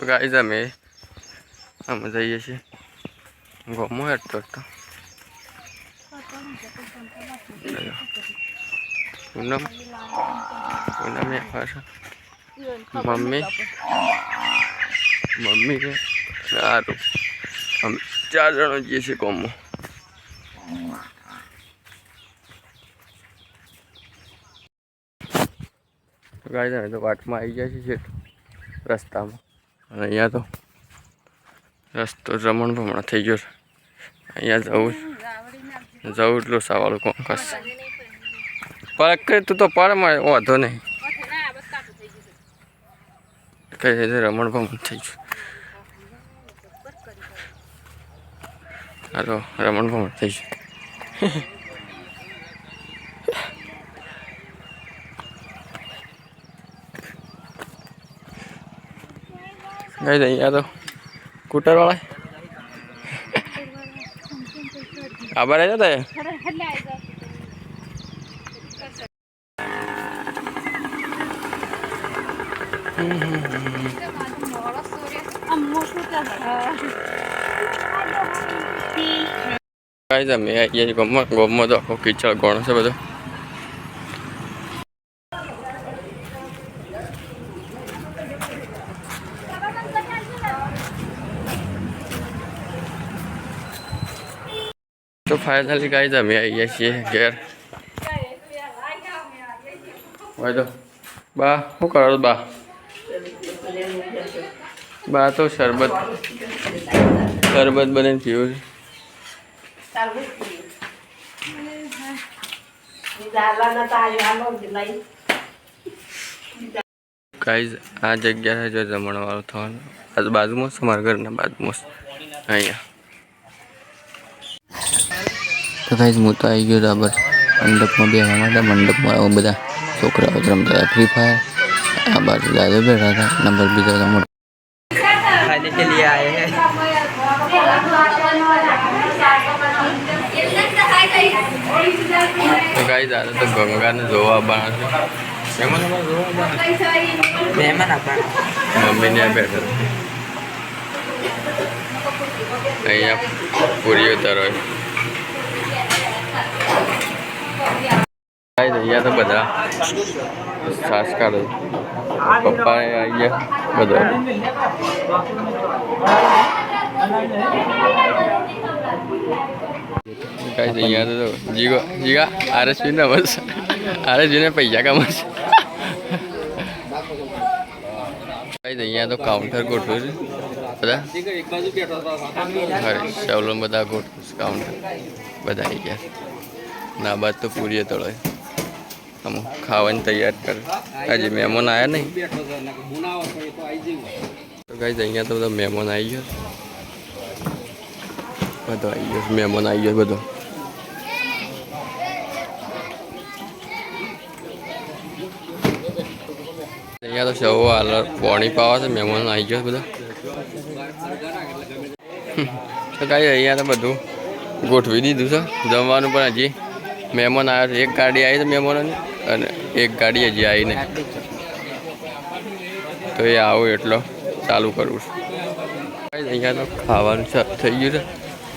तो गाइस हम जाइए छे गमो हेटतो तो पूनम पूनम मम्मी मम्मी के सारू हम 4 जणों जीए छे गमो। तो गाइस हमें तो वाट में आई जाए छे रस्ता में अँ तो रस्तो रमण भमण थी गयो अँ जવું એટલું સવાલ કોંકસ પર તું તો પર વાંધો નહીં કઈ રીતે રમણ ભમણ થઈ ગયું હાલો રમણ ભમણ થઈ ગયું गई अँ तो स्कूटर वाला आबार आ जाता है गम तो आखो कीचड़ घणो से बधो तो फाइनली गाइस अमे आई छे घर भाई तो बा शू करो बा बा तो शरबत शरबत बने पीव गाइस आ जग्या है जो जमण वाळो थवानो आज बाजू में हमारे घर बाजू में अँ तो गाइस हूँ तो आई गयो बराबर मंडप में बेहवा माटे मंडप में बधा छोकरा रमता था फ्री फायर आ बाजू दादा बैठा था नंबर बीजा नंबर खाने के लिए आए हैं। तो गाइस दादा तो गंगा ने जोवा बना मेहमान आपा मम्मी ने बैठा अँ पूरी उतारो अँ तो बधा सास काढ़े पप्पा आई गया बधा अँ तो जीगो जीगा RSP ने बस RSP ने पैसा कमा अँ तो काउंटर गोठव बधा चावल बधा गोठव काउंटर बधा आई गया ना बात तो पूरी तड़ो हम खावा तैयार कर आज मेहमान आया नहीं तो गाइस अँ तो बधा मेहमान आई गयो बधो आई गयो मेहमान आई गयो बधो अँ तो सौ हाल पानी पावा से मेहमान आई गयो बधा तो गाइस अँ तो बधु गोठवी दीधुं छे जमवानुं पण हजी मेहमान आया एक गाड़ी आई तो मेहमानों ने एक गाड़ी हजी आई नहीं तो ये आओ एटलो चालू करूँ अँ तो खावा थी गयु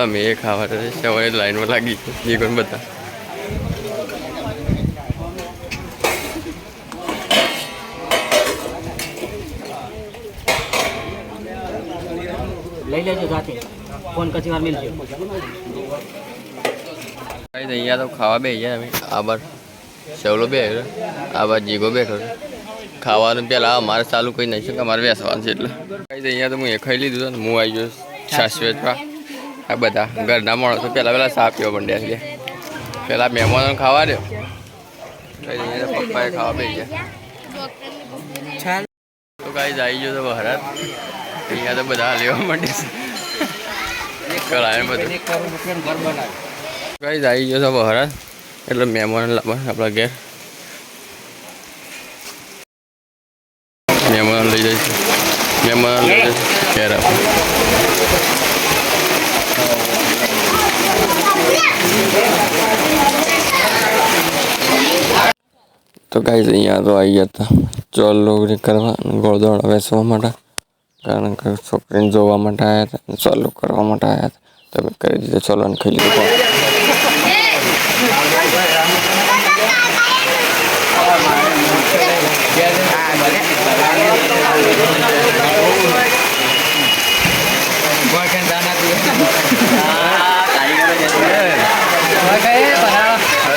अमे ये खावा सवारे लाइन में लगी ये बता लई लेजो जाते फोन कची वार मिलजो अँ तो खावा बे आबार सेवलो बे आबार जीगो बैठो खावा पहला अमारे चालू कही नहीं सके अमारे बेसवान है एट अँ तो मुझे खाई लीधु हूँ आई गयो छाश वेचवा आ बधा घरना माणसो पहला पहला चा पीवा मंड्या छे पहला मेहमानों खावा दो पप्पा खावा बे गया तो गाइस आई गयो तो महाराज अँ तो बधा लेवा मंडे कढ़ाई बधु गाइस आई गयो तो महाराज एटले मेहमान लाववा आपणा घेर मेहमान लई जाइए मेहमान लई जाइए घेर आप तो गाइस अँ तो आई गया था चोल लोग करवा गोळदोड़ा बेसवा माटे કારણ કે છોકરીને જોવા માટે આવ્યા હતા અને ચાલુ કરવા માટે આવ્યા હતા. તમે કરી દીધો, ચાલો અને ખાઈ લીધું.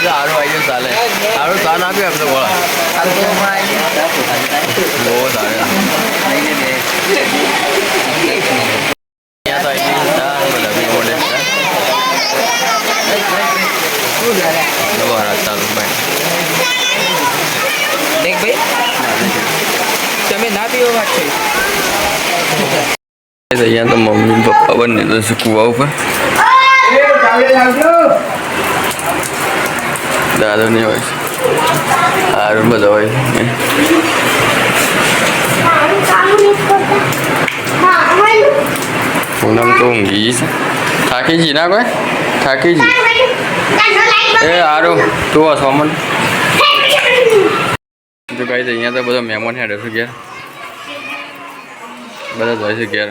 સારું આવી ચાલે, સારું તાન આપ્યું આપણે ગોળા બહુ સારું. ચાલુ ભાઈ દેખ ભાઈ તમે ના પીવો વાત છે. અહીંયા તો મમ્મી પપ્પા બંને તો કુવા ઉપર દાદો નહીં હોય છે, સારું બધા હોય છે. પૂનમ તો ઊંઘી છે, થાકી જી ના કોઈ થાકી જી. એ સારું તું હસો મને તો કાંઈ અહીંયા તો બધા મહેમાન હેડે છે ઘેર, બધા જાય છે ઘેર.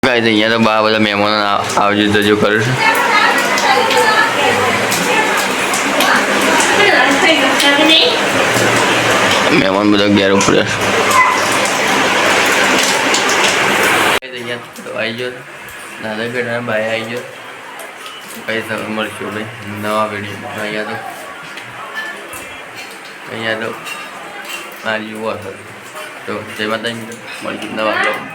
કાંઈ અહીંયા તો બા બધા મહેમાનો આવજો જજો કરે છે. મહેમાન બધા ઘેર ઉપર આવી ગયો, દાદા બેટા બાય આવી ગયો. પૈસા મળશું ભાઈ નવા વિડીયો. અહીંયા તો મારી જુઓ તો જય માતાજી મળીશું નવા બ્લોગ.